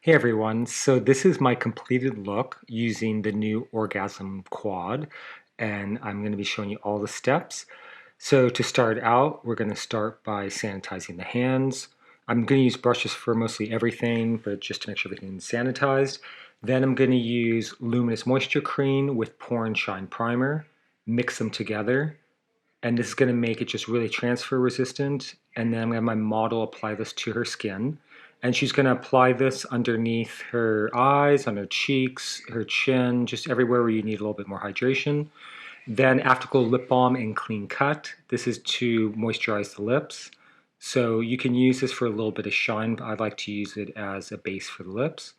Hey everyone, so this is my completed look using the new Orgasm Quad, and I'm going to be showing you all the steps. So to start out, we're going to start by sanitizing the hands. I'm going to use brushes for mostly everything, but just to make sure everything's sanitized. Then I'm going to use Luminous Moisture Cream with Pore and Shine Primer, mix them together, and this is going to make it just really transfer resistant. And then I'm going to have my model apply this to her skin. And she's going to apply this underneath her eyes, on her cheeks, her chin, just everywhere where you need a little bit more hydration. Then afterglow lip balm in Clean Cut. This is to moisturize the lips. So you can use this for a little bit of shine, but I like to use it as a base for the lips.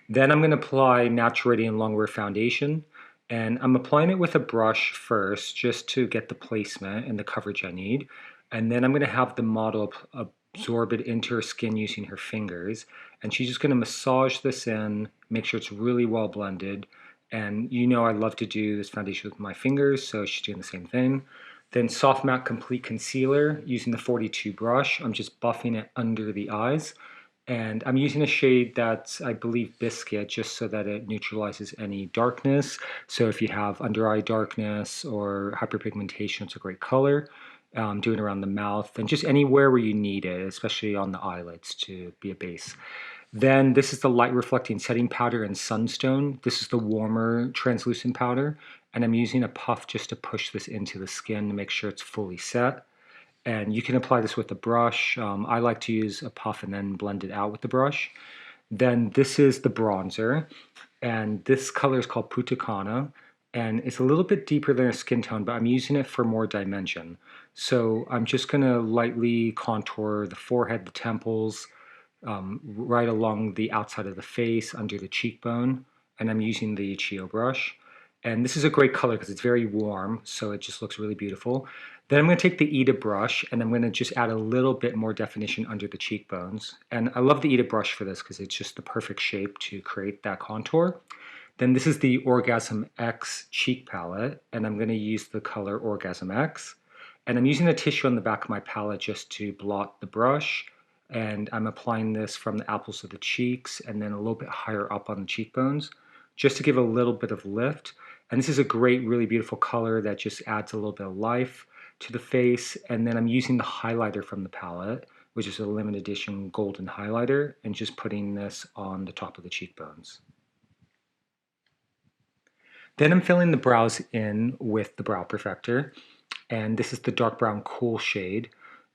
Then I'm going to apply Natural Radiant Longwear Foundation. And I'm applying it with a brush first, just to get the placement and the coverage I need. And then I'm going to have the model absorb it into her skin using her fingers. And she's just going to massage this in, make sure it's really well blended. And you know I love to do this foundation with my fingers, so she's doing the same thing. Then Soft Matte Complete Concealer using the 42 brush. I'm just buffing it under the eyes. And I'm using a shade that's, I believe, Biscuit, just so that it neutralizes any darkness. So if you have under eye darkness or hyperpigmentation, it's a great color. Doing around the mouth and just anywhere where you need it, especially on the eyelids to be a base. Then this is the light reflecting setting powder in Sunstone. This is the warmer translucent powder. And I'm using a puff just to push this into the skin to make sure it's fully set. And you can apply this with a brush. I like to use a puff and then blend it out with the brush. Then this is the bronzer, and this color is called Putakana, and it's a little bit deeper than a skin tone, but I'm using it for more dimension. So I'm just going to lightly contour the forehead, the temples, right along the outside of the face, under the cheekbone, and I'm using the Chio brush. And this is a great color because it's very warm, so it just looks really beautiful. Then I'm going to take the Eda brush and I'm going to just add a little bit more definition under the cheekbones. And I love the Eda brush for this because it's just the perfect shape to create that contour. Then this is the Orgasm X cheek palette, and I'm going to use the color Orgasm X. And I'm using a tissue on the back of my palette just to blot the brush. And I'm applying this from the apples of the cheeks and then a little bit higher up on the cheekbones, just to give a little bit of lift. And this is a great, really beautiful color that just adds a little bit of life to the face. And then I'm using the highlighter from the palette, which is a limited edition golden highlighter, and just putting this on the top of the cheekbones. Then I'm filling the brows in with the Brow Perfector, and this is the dark brown cool shade.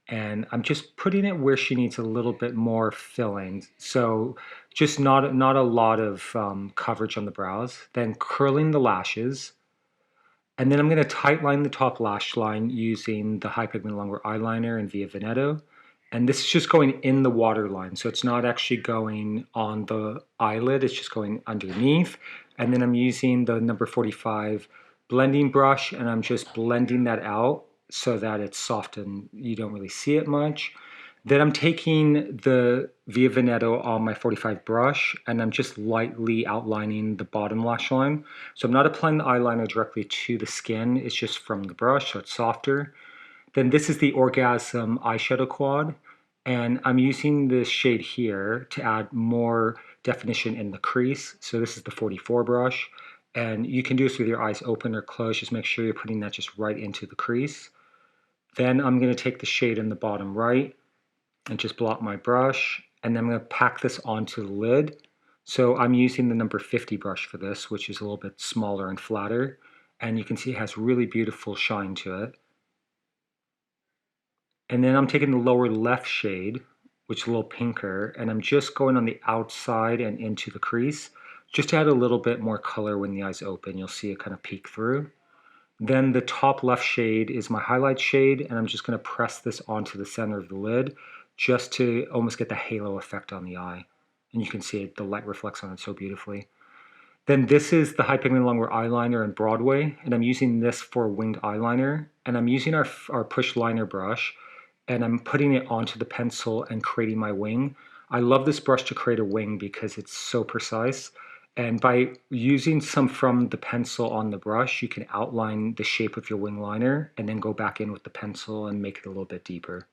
And I'm just putting it where she needs a little bit more filling. So just not a lot of coverage on the brows. Then curling the lashes. And then I'm going to tight line the top lash line using the High-Pigment Longwear Eyeliner in Via Veneto. And this is just going in the waterline, so it's not actually going on the eyelid, it's just going underneath. And then I'm using the number 45 blending brush, and I'm just blending that out so that it's soft and you don't really see it much. Then I'm taking the Via Veneto on my 45 brush, and I'm just lightly outlining the bottom lash line. So I'm not applying the eyeliner directly to the skin, it's just from the brush, so it's softer. Then this is the Orgasm Eyeshadow Quad, and I'm using this shade here to add more definition in the crease. So this is the 44 brush, and you can do this with your eyes open or closed. Just make sure you're putting that just right into the crease. Then I'm going to take the shade in the bottom right and just blot my brush, and then I'm going to pack this onto the lid. So I'm using the number 50 brush for this, which is a little bit smaller and flatter, and you can see it has really beautiful shine to it. And then I'm taking the lower left shade, which is a little pinker, and I'm just going on the outside and into the crease, just to add a little bit more color when the eyes open. You'll see it kind of peek through. Then the top left shade is my highlight shade, and I'm just going to press this onto the center of the lid, just to almost get the halo effect on the eye. And you can see it, the light reflects on it so beautifully. Then this is the High-Pigment Longwear Eyeliner in Broadway, and I'm using this for winged eyeliner. And I'm using our push liner brush, and I'm putting it onto the pencil and creating my wing. I love this brush to create a wing because it's so precise. And by using some from the pencil on the brush, you can outline the shape of your wing liner and then go back in with the pencil and make it a little bit deeper.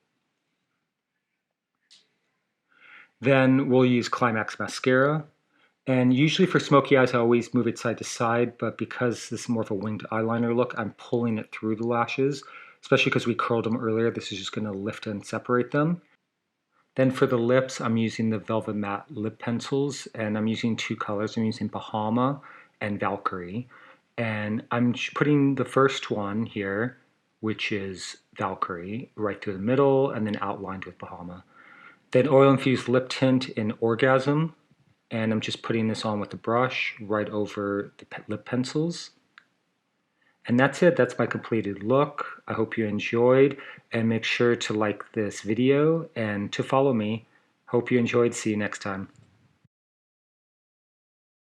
Then we'll use Climax Mascara. And usually for smoky eyes, I always move it side to side, but because this is more of a winged eyeliner look, I'm pulling it through the lashes, especially because we curled them earlier. This is just going to lift and separate them. Then for the lips, I'm using the Velvet Matte lip pencils, and I'm using two colors. I'm using Bahama and Valkyrie. And I'm putting the first one here, which is Valkyrie, right through the middle, and then outlined with Bahama. Then Oil Infused Lip Tint in Orgasm, and I'm just putting this on with the brush right over the lip pencils. And that's it. That's my completed look. I hope you enjoyed, and make sure to like this video and to follow me. Hope you enjoyed. See you next time.